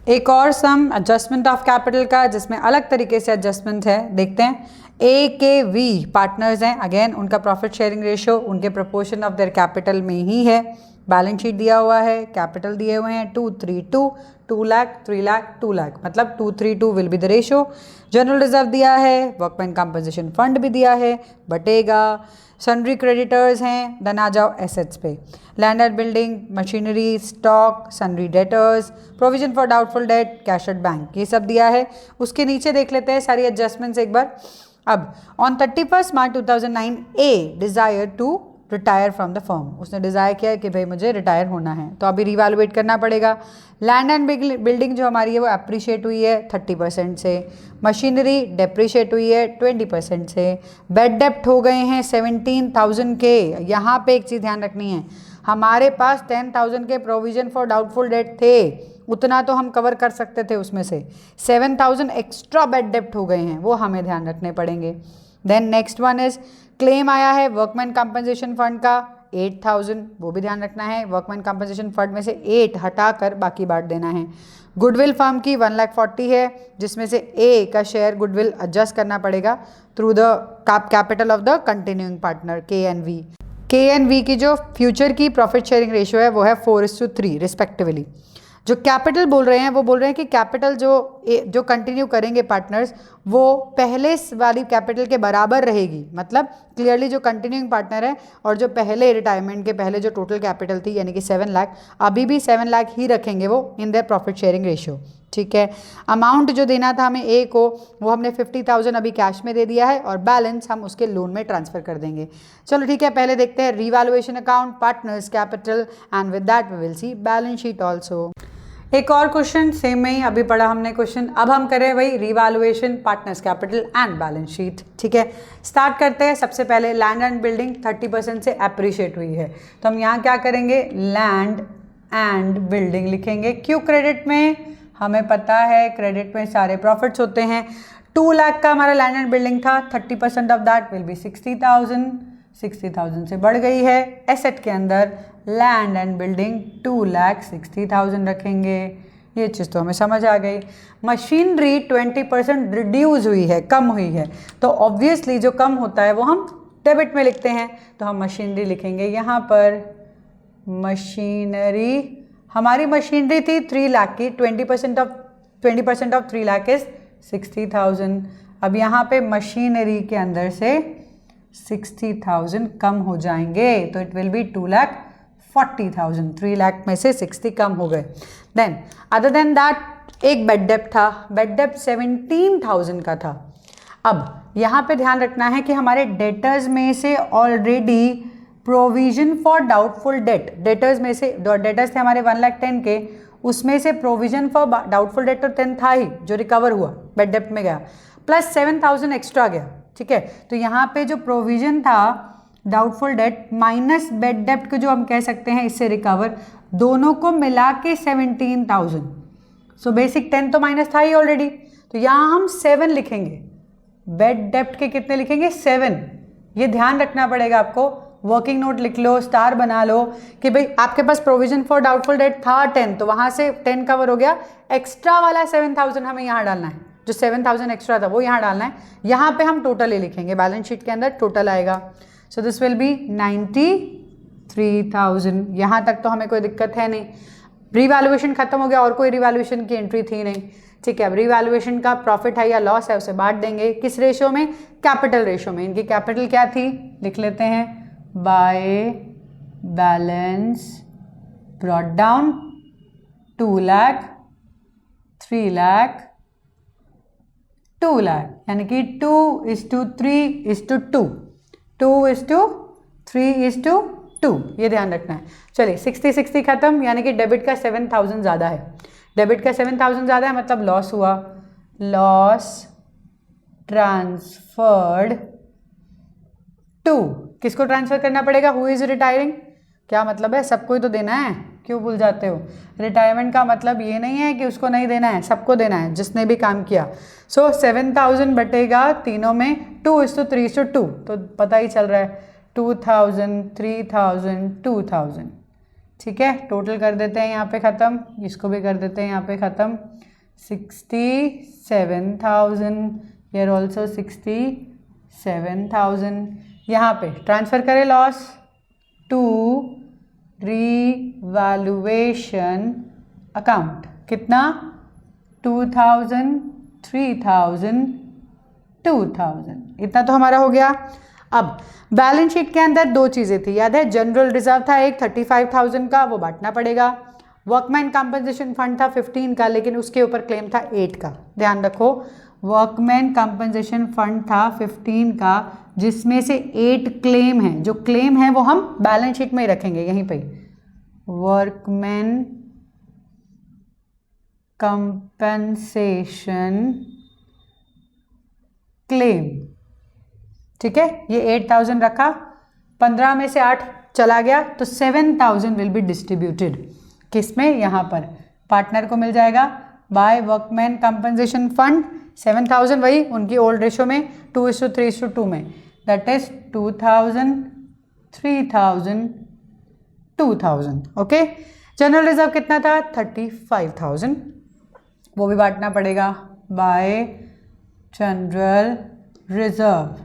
एक और सम adjustment of capital का जिसमें अलग तरीके से एडजस्टमेंट है, देखते हैं। ए के वी पार्टनर्स हैं, अगेन उनका प्रॉफिट शेयरिंग रेशियो उनके प्रोपोर्शन ऑफ देयर कैपिटल में ही है। बैलेंस शीट दिया हुआ है, कैपिटल दिए हुए हैं 232, 2 लाख, 3 लाख, 2 लाख, मतलब 232 will be the ratio. General reserve दिया है, वर्कमैन कंपनसेशन फंड भी दिया है, बटेगा। सन्ड्री क्रेडिटर्स हैं, देन आ जाओ एसेट्स पे। Land and building, machinery, stock, sundry debtors, provision for doubtful debt, cash at bank, ये सब दिया है। उसके नीचे देख लेते हैं सारी एडजस्टमेंट्स एक बार। अब on 31 March 2009 a desire to retire from the firm, उसने डिज़ायर किया है कि भाई मुझे रिटायर होना है, तो अभी रिवैल्यूएट करना पड़ेगा। लैंड एंड बिल्डिंग जो हमारी है वो अप्रिशिएट हुई है 30% से, मशीनरी डेप्रिशिएट हुई है 20% से, बेड डेप्ट हो गए हैं 17,000 के। यहाँ पे एक चीज़ ध्यान रखनी है, हमारे पास 10,000 के प्रोविजन फॉर डाउटफुल डेट थे, उतना तो हम कवर कर सकते थे, उसमें से 7,000 एक्स्ट्रा बेड डेप्ट हो गए हैं, वो हमें ध्यान रखने पड़ेंगे। Then next one is claim आया है वर्कमैन कंपनसेशन फंड का 8,000, वो भी ध्यान रखना है। वर्कमैन कंपनसेशन फंड में से 8 हटाकर बाकी बांट देना है। गुडविल फर्म की 1,40,000 है, जिसमें से ए का शेयर गुडविल एडजस्ट करना पड़ेगा through the capital of the continuing partner के एन वी की जो फ्यूचर की प्रॉफिट शेयरिंग रेशियो है वो है 4:3 रिस्पेक्टिवली। जो कैपिटल बोल रहे हैं वो बोल रहे हैं कि कैपिटल जो कंटिन्यू करेंगे पार्टनर्स वो पहले वाली कैपिटल के बराबर रहेगी, मतलब क्लियरली जो कंटिन्यूइंग पार्टनर है और जो पहले रिटायरमेंट के पहले जो टोटल कैपिटल थी यानी कि 7 लाख, अभी भी 7 लाख ही रखेंगे वो in their profit sharing ratio. ठीक है, अमाउंट जो देना था हमें ए को वो हमने 50,000 अभी कैश में दे दिया है और बैलेंस हम उसके लोन में ट्रांसफर कर देंगे। चलो ठीक है, पहले देखते हैं revaluation account, partners capital, and with that we will see balance sheet also. एक और क्वेश्चन सेम में ही अभी पढ़ा हमने क्वेश्चन, अब हम करें वही revaluation, partners capital and balance sheet. ठीक है, स्टार्ट करते हैं। सबसे पहले लैंड एंड बिल्डिंग 30% से अप्रिशिएट हुई है, तो हम यहाँ क्या करेंगे, लैंड एंड बिल्डिंग लिखेंगे। क्यों क्रेडिट में, हमें पता है क्रेडिट में सारे प्रॉफिट्स होते हैं। 2 लाख का हमारा लैंड एंड बिल्डिंग था, 30% ऑफ दैट विल बी 60,000, 60,000 से बढ़ गई है। एसेट के अंदर लैंड एंड बिल्डिंग 2,60,000 रखेंगे, ये चीज़ तो हमें समझ आ गई। मशीनरी 20% रिड्यूस हुई है, कम हुई है, तो ऑब्वियसली जो कम होता है वो हम डेबिट में लिखते हैं, तो हम मशीनरी लिखेंगे यहाँ पर। मशीनरी, हमारी मशीनरी थी 3 लाख की, 20% ऑफ 3 लाख इज 60,000। अब यहाँ पे मशीनरी के अंदर से 60,000 कम हो जाएंगे, तो इट विल बी 2,40,000। 3 लाख में से 60 कम हो गए। देन अदर देन दैट एक बेड डेप्ट था, बेड डेप्ट 17,000 का था। अब यहाँ पे ध्यान रखना है कि हमारे डेटर्स में से already provision for doubtful debt, debtors में से डेटर्स थे हमारे 1,10,000 के, उसमें से प्रोविजन फॉर डाउटफुल डेट तो 10 था ही जो रिकवर हुआ बेड डेप्ट में गया, प्लस 7,000 एक्स्ट्रा गया। ठीक है, तो यहाँ पे जो प्रोविजन था डाउटफुल डेट माइनस बेड डेप्ट को जो हम कह सकते हैं इससे रिकवर, दोनों को मिला के 17,000। सो बेसिक 10 तो माइनस था ही ऑलरेडी, तो यहाँ हम 7 लिखेंगे। बेड डेप्ट के कितने लिखेंगे, 7। ये ध्यान रखना पड़ेगा आपको, वर्किंग नोट लिख लो, स्टार बना लो कि भाई आपके पास प्रोविजन फॉर डाउटफुल डेट था 10, तो वहाँ से 10 कवर हो गया, एक्स्ट्रा वाला 7,000 हमें यहाँ डालना है, जो 7,000 एक्स्ट्रा था वो यहाँ डालना है। यहाँ पे हम टोटल ही लिखेंगे, बैलेंस शीट के अंदर टोटल आएगा। So this will be 93,000। यहाँ तक तो हमें कोई दिक्कत है नहीं, रिवैल्यूएशन खत्म हो गया और कोई रिवैल्यूएशन की एंट्री थी नहीं। ठीक है, अब रिवैल्यूएशन का प्रॉफिट है या लॉस है उसे बांट देंगे, किस रेशियो में, कैपिटल रेशियो में। इनकी कैपिटल क्या थी, लिख लेते हैं, by balance brought down 2 lakh, 3 lakh, 2 lakh, यानी कि 2:3:2, 2:3:2, ये ध्यान रखना है। चलिए 60 खत्म, यानी कि डेबिट का 7,000 ज़्यादा है, डेबिट का 7,000 ज़्यादा है, मतलब लॉस हुआ। लॉस ट्रांसफर्ड टू, किसको ट्रांसफर करना पड़ेगा, हु इज रिटायरिंग, क्या मतलब है, सबको ही तो देना है, क्यों भूल जाते हो। रिटायरमेंट का मतलब ये नहीं है कि उसको नहीं देना है, सबको देना है जिसने भी काम किया। सो 7,000 बटेगा तीनों में 2:3:2, तो पता ही चल रहा है 2,000, 3,000, 2,000, ठीक है, टोटल कर देते हैं यहाँ पे ख़त्म, इसको भी कर देते हैं यहाँ पे ख़त्म। 67,000, हियर ऑल्सो 67,000। यहाँ पे ट्रांसफ़र करें लॉस टू रीवैल्यूएशन अकाउंट। कितना? 2,000, 3,000, 2,000, इतना तो हमारा हो गया। अब बैलेंस शीट के अंदर दो चीज़ें थी, याद है? जनरल रिजर्व था एक 35,000 का, वो बांटना पड़ेगा। वर्कमैन कंपनसेशन फंड था 15 का, लेकिन उसके ऊपर क्लेम था 8 का। ध्यान रखो, वर्कमैन कंपनसेशन फंड था 15 का, जिसमें से 8 क्लेम है। जो क्लेम है वो हम बैलेंस शीट में ही रखेंगे, यहीं पे वर्कमैन कंपनसेशन क्लेम। ठीक है, ये 8,000 रखा, 15 में से 8 चला गया, तो 7,000 विल बी डिस्ट्रीब्यूटेड किसमें? यहाँ पर पार्टनर को मिल जाएगा बाय वर्कमैन कंपनसेशन फंड। 7,000 वही उनकी ओल्ड रेशो में 2:3:2 में, that is 2,000, 3,000, 2,000। Okay, general reserve कितना था? 35,000, वो भी बांटना पड़ेगा बाय जनरल रिजर्व,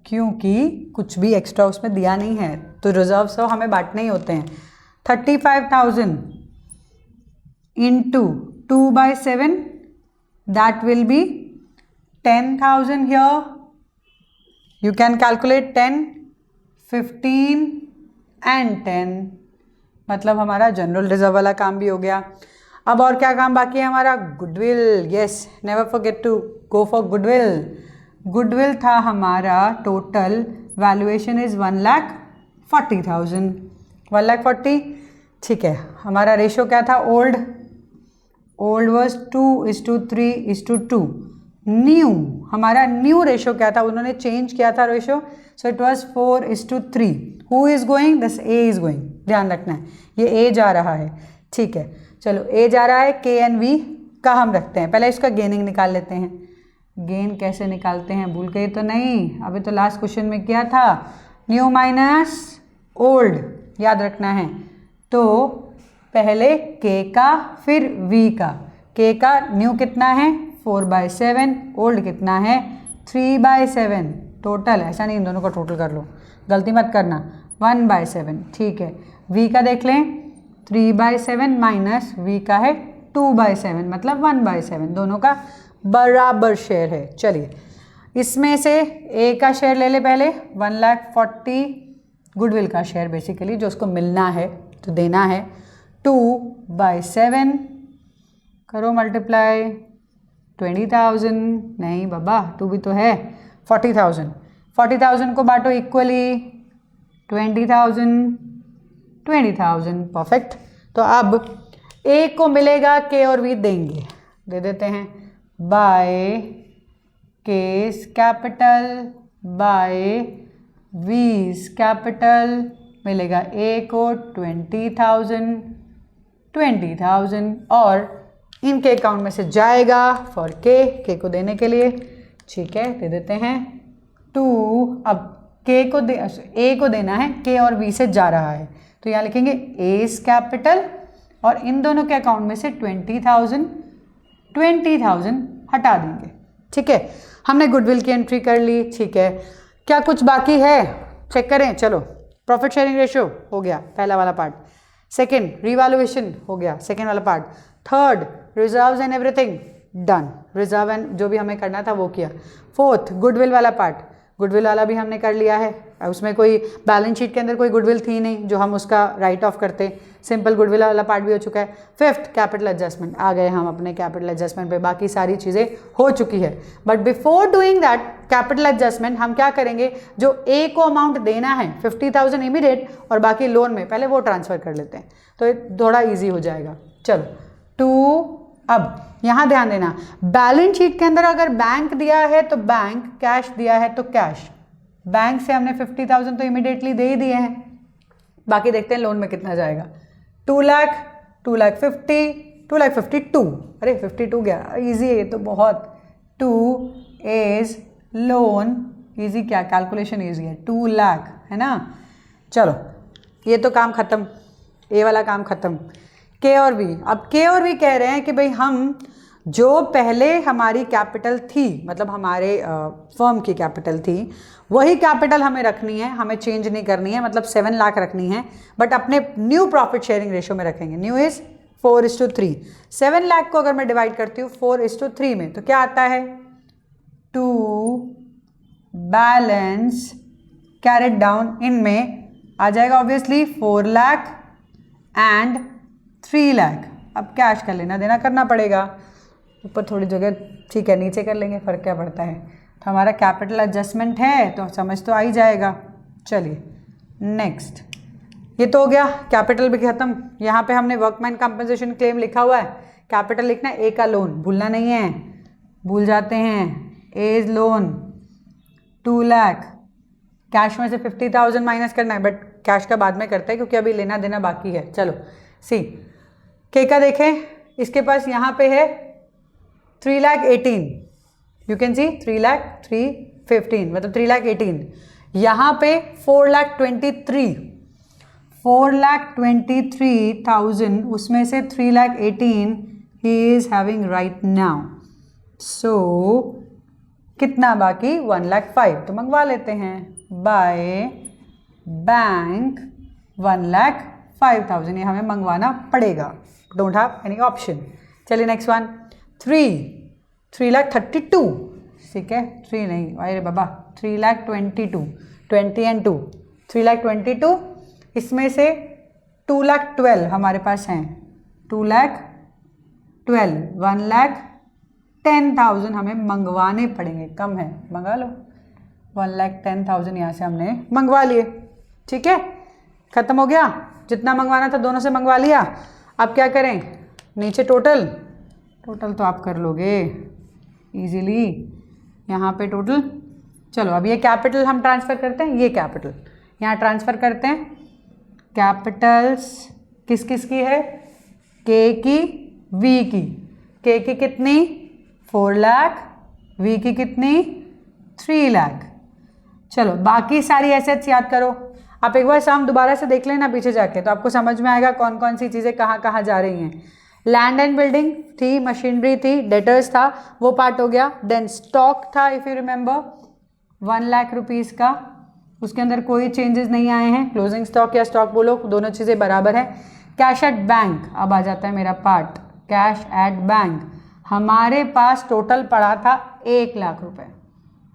क्योंकि कुछ भी एक्स्ट्रा उसमें दिया नहीं है, तो रिजर्व सब हमें बांटने ही होते हैं। 35,000 into 2/7, that will be 10,000 here. You can calculate 10, 15 and 10, मतलब हमारा जनरल रिजर्व वाला काम भी हो गया। अब और क्या काम बाकी है हमारा? Goodwill. Yes, never forget to go for goodwill. Goodwill था हमारा, टोटल वैल्यूएशन इज 1,40,000, 1,40,000। ठीक है, हमारा रेशो क्या था? Old was 2:3:2। न्यू, हमारा न्यू रेशो क्या था? उन्होंने चेंज किया था ratio, so it was 4:3। Who is going? This A is going, ध्यान रखना है, ये ए जा रहा है। ठीक है, चलो ए जा रहा है, के एन वी का हम रखते हैं। पहले इसका गेनिंग निकाल लेते हैं। गेन कैसे निकालते हैं? भूल गए तो नहीं? अभी तो लास्ट क्वेश्चन में किया था, न्यू माइनस ओल्ड, याद रखना है। तो पहले के का, फिर वी का। के का न्यू कितना है? 4/7, ओल्ड कितना है? 3/7। टोटल, ऐसा नहीं, इन दोनों का टोटल कर लो, गलती मत करना, 1/7। ठीक है, वी का देख लें, 3/7 माइनस वी का है 2/7, मतलब 1/7, दोनों का बराबर शेयर है। चलिए, इसमें से ए का शेयर ले ले पहले, 1,40,000 गुडविल का शेयर बेसिकली, जो उसको मिलना है तो देना है। 2/7 करो मल्टीप्लाई, 20,000, नहीं बाबा 2 भी तो है, 40,000। 40,000 को बांटो इक्वली, 20,000, 20,000, परफेक्ट। तो अब ए को मिलेगा, के और वी देंगे, दे देते हैं, बाय केस कैपिटल बाय वीज कैपिटल मिलेगा ए को 20,000, 20,000, और इनके अकाउंट में से जाएगा फॉर के को देने के लिए। ठीक है, दे देते हैं 2। अब के को ए को देना है, के और वी से जा रहा है, तो यहाँ लिखेंगे एस कैपिटल, और इन दोनों के अकाउंट में से 20,000 हटा देंगे। ठीक है, हमने गुडविल की एंट्री कर ली। ठीक है, क्या कुछ बाकी है? चेक करें। चलो, प्रॉफिट शेयरिंग रेशियो हो गया, पहला वाला पार्ट। सेकंड, रिवैल्यूएशन हो गया, सेकंड वाला part. Third, reserves and everything done, reserve and जो भी हमें करना था वो किया। फोर्थ, गुडविल वाला पार्ट, गुडविल वाला भी हमने कर लिया है। उसमें कोई बैलेंस शीट के अंदर कोई गुडविल थी नहीं जो हम उसका राइट ऑफ करते, सिंपल गुडविल वाला पार्ट भी हो चुका है। फिफ्थ, कैपिटल एडजस्टमेंट, आ गए हम अपने कैपिटल एडजस्टमेंट पे, बाकी सारी चीज़ें हो चुकी है। But before doing that capital adjustment हम क्या करेंगे, जो ए को अमाउंट देना है 50,000 इमीडिएट और बाकी लोन में, पहले वो ट्रांसफ़र कर लेते हैं, तो थोड़ा ईजी हो जाएगा। चलो 2। अब यहाँ ध्यान देना, बैलेंस शीट के अंदर अगर बैंक दिया है तो बैंक, कैश दिया है तो कैश। बैंक से हमने 50,000 तो इमीडिएटली दे ही दिए हैं, बाकी देखते हैं लोन में कितना जाएगा। 2 लाख, 2,50,000, 2,52,000, अरे 52 गया, इजी है ये तो बहुत। 2 इज लोन, इजी क्या, कैलकुलेशन इजी है, 2 लाख है ना। चलो ये तो काम खत्म। ए वाला काम ख़त्म। के और बी, अब के और बी कह रहे हैं कि भाई हम जो पहले हमारी कैपिटल थी, मतलब हमारे फर्म की कैपिटल थी, वही कैपिटल हमें रखनी है, हमें चेंज नहीं करनी है, मतलब 7 लाख रखनी है, बट अपने न्यू प्रॉफिट शेयरिंग रेशो में रखेंगे। New is 4:3। 7 लाख को अगर मैं डिवाइड करती हूँ 4:3 में तो क्या आता है, टू बैलेंस कैरेट डाउन, इनमें आ जाएगा ऑब्वियसली 4 लाख एंड 3 लाख। अब कैश का लेना देना करना पड़ेगा, ऊपर थोड़ी जगह ठीक है, नीचे कर लेंगे, फ़र्क क्या पड़ता है। तो हमारा कैपिटल एडजस्टमेंट है तो समझ तो आ ही जाएगा। चलिए नेक्स्ट, ये तो हो गया, कैपिटल भी खत्म। यहाँ पे हमने वर्कमैन कंपनसेशन क्लेम लिखा हुआ है, कैपिटल लिखना है, ए का लोन भूलना नहीं है, भूल जाते हैं। एज लोन 2 लाख, कैश में से 50,000 माइनस करना है, बट कैश का बाद में करते हैं क्योंकि अभी लेना देना बाकी है। चलो सी के का देखें, इसके पास यहाँ पे है 3,18,000, यू कैन सी 3,315 मतलब 3,18,000। यहाँ पे 4,23,000 उसमें से 3,18,000 ही is having right now. So कितना बाकी, 1,05,000 तो मंगवा लेते हैं बाय बैंक 1,05,000, ये हमें मंगवाना पड़ेगा, डोंट हैव एनी ऑप्शन। चलिए नेक्स्ट वन, 3,32,000, ठीक है, 3 नहीं, अरे बाबा 3,22,000, 20 एंड 2, 3,22,000, इसमें से 2,12,000 हमारे पास हैं, 2,12,000, 1,10,000 हमें मंगवाने पड़ेंगे, कम है मंगा लो, 1,10,000 यहाँ से हमने मंगवा लिए, ठीक है, ख़त्म हो गया, जितना मंगवाना था दोनों से मंगवा लिया। अब क्या करें, नीचे टोटल तो आप कर लोगे इजीली, यहाँ पे टोटल। चलो अब ये कैपिटल हम ट्रांसफ़र करते हैं, ये कैपिटल यहाँ ट्रांसफ़र करते हैं। कैपिटल्स किस किस की है, के की, वी की। के की कितनी, 4 लाख, वी की कितनी, 3 लाख। चलो बाकी सारी एसेट्स याद करो। आप एक बार शाम दोबारा से देख लेना पीछे जाके, तो आपको समझ में आएगा कौन कौन सी चीज़ें कहाँ कहाँ जा रही हैं। लैंड एंड बिल्डिंग थी, मशीनरी थी, डेटर्स था, वो पार्ट हो गया। देन स्टॉक था, if you remember 1 lakh rupees का, उसके अंदर कोई चेंजेस नहीं आए हैं, क्लोजिंग स्टॉक या स्टॉक बोलो, दोनों चीज़ें बराबर है। कैश एट बैंक, अब आ जाता है मेरा पार्ट, कैश एट बैंक हमारे पास टोटल पड़ा था 1 लाख रुपए,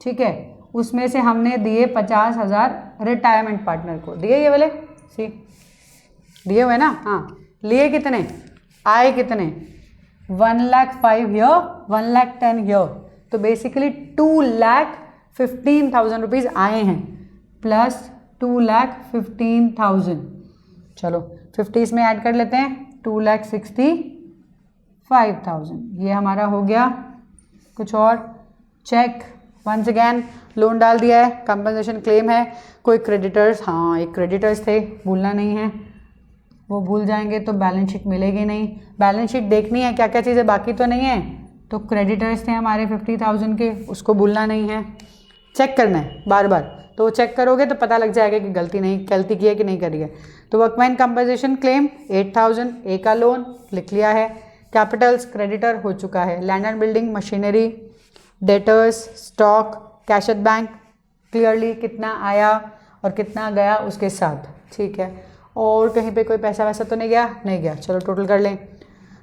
ठीक है, उसमें से हमने दिए 50,000 रिटायरमेंट पार्टनर को, दिए ये वाले सी दिए हुए ना, हाँ, लिए कितने, आए कितने, 1,05,000 हियर, 1,10,000 हियर, तो बेसिकली 2,15,000 रुपीज़ आए हैं, प्लस 2,15,000, चलो 50 इसमें ऐड कर लेते हैं, 2,65,000, ये हमारा हो गया। कुछ और चेक, वंस अगैन लोन डाल दिया है, कंपनसेशन क्लेम है, कोई क्रेडिटर्स, हाँ एक क्रेडिटर्स थे, भूलना नहीं है, वो भूल जाएंगे तो बैलेंस शीट मिलेगी नहीं। बैलेंस शीट देखनी है क्या क्या चीज़ें बाकी तो नहीं है, तो क्रेडिटर्स थे हमारे 50,000 के, उसको भूलना नहीं है, चेक करना है बार बार, तो चेक करोगे तो पता लग जाएगा कि गलती की है कि नहीं करी है। तो वर्कमैन कंपनसेशन क्लेम 8,000, ए का लोन लिख लिया है, कैपिटल्स क्रेडिटर हो चुका है, land and building, machinery, debtors, stock, cash at bank, clearly कितना आया और कितना गया उसके साथ, ठीक है। और कहीं पे कोई पैसा वैसा तो नहीं गया, चलो टोटल कर लें,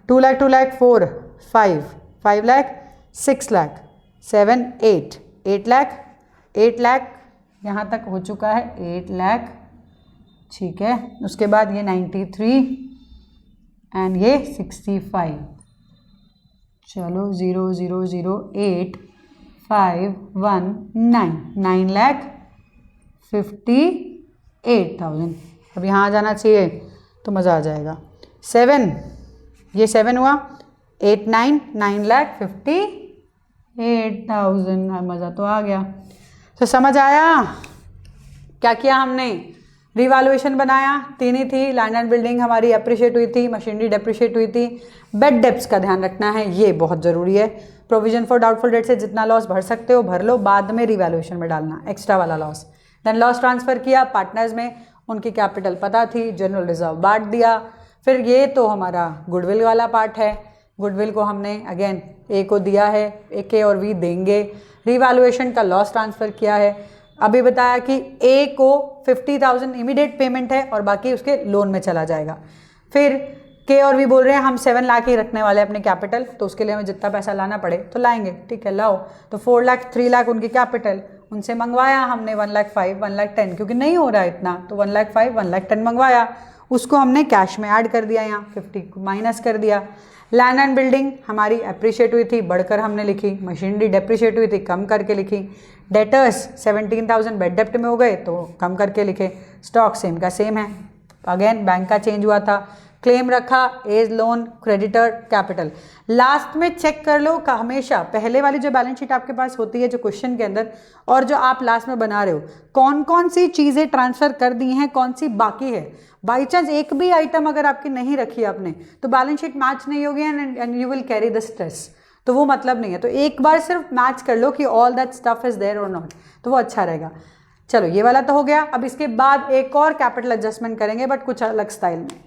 2 लाख, 2 लाख, 4, 5 लाख, 6 लाख, 7, 8 लाख, यहाँ तक हो चुका है 8 लाख, ठीक है। उसके बाद ये 93 एंड ये 65, चलो 0,008,519,9,58,000। अब यहाँ आ जाना चाहिए तो मज़ा आ जाएगा। 7, ये 7 हुआ, 8, 9,58,000, मज़ा तो आ गया। तो समझ आया क्या किया हमने, रिवैल्यूएशन बनाया, 3 ही थी, लैंड एंड बिल्डिंग हमारी अप्रिशिएट हुई थी, मशीनरी डेप्रिशिएट हुई थी, बेड डेप्स का ध्यान रखना है, ये बहुत ज़रूरी है। प्रोविजन फॉर डाउटफुल डेट से जितना लॉस भर सकते हो भर लो, बाद में रिवैल्यूएशन में डालना एक्स्ट्रा वाला लॉस। देन लॉस ट्रांसफ़र किया पार्टनर्स में, उनकी कैपिटल पता थी, जनरल रिजर्व बांट दिया। फिर ये तो हमारा गुडविल वाला पार्ट है, गुडविल को हमने अगेन ए को दिया है, ए के और वी देंगे। रीवैल्यूएशन का लॉस ट्रांसफ़र किया है। अभी बताया कि ए को 50,000 इमीडिएट पेमेंट है और बाकी उसके लोन में चला जाएगा। फिर के और वी बोल रहे हैं हम 7 लाख ही रखने वाले हैं अपने कैपिटल, तो उसके लिए हमें जितना पैसा लाना पड़े तो लाएंगे, ठीक है लाओ। तो 4 लाख 3 लाख उनकी कैपिटल, उनसे मंगवाया हमने 1,05,000 1,10,000 क्योंकि नहीं हो रहा है इतना, तो 1,05,000 1,10,000 मंगवाया, उसको हमने कैश में ऐड कर दिया, यहाँ 50 को माइनस कर दिया। लैंड एंड बिल्डिंग हमारी अप्रिशिएट हुई थी, बढ़कर हमने लिखी। मशीनरी डेप्रिशिएट हुई थी, कम करके लिखी। डेटर्स 17,000 बेड डेप्ट में हो गए तो कम करके लिखे। स्टॉक सेम का सेम है, अगेन बैंक का चेंज हुआ था। क्लेम रखा, as loan creditor capital. Last में चेक कर लो का हमेशा पहले वाली जो बैलेंस शीट आपके पास होती है जो क्वेश्चन के अंदर, और जो आप लास्ट में बना रहे हो, कौन कौन सी चीज़ें ट्रांसफ़र कर दी हैं, कौन सी बाकी है। बाई चांस एक भी आइटम अगर आपकी नहीं रखी आपने तो बैलेंस शीट मैच नहीं होगी and you will carry the stress, तो वो मतलब नहीं है। तो एक बार सिर्फ मैच कर लो कि all that stuff is there और नॉट, तो वो अच्छा रहेगा। चलो ये वाला तो हो गया। अब इसके बाद एक और कैपिटल एडजस्टमेंट करेंगे बट कुछ अलग स्टाइल में।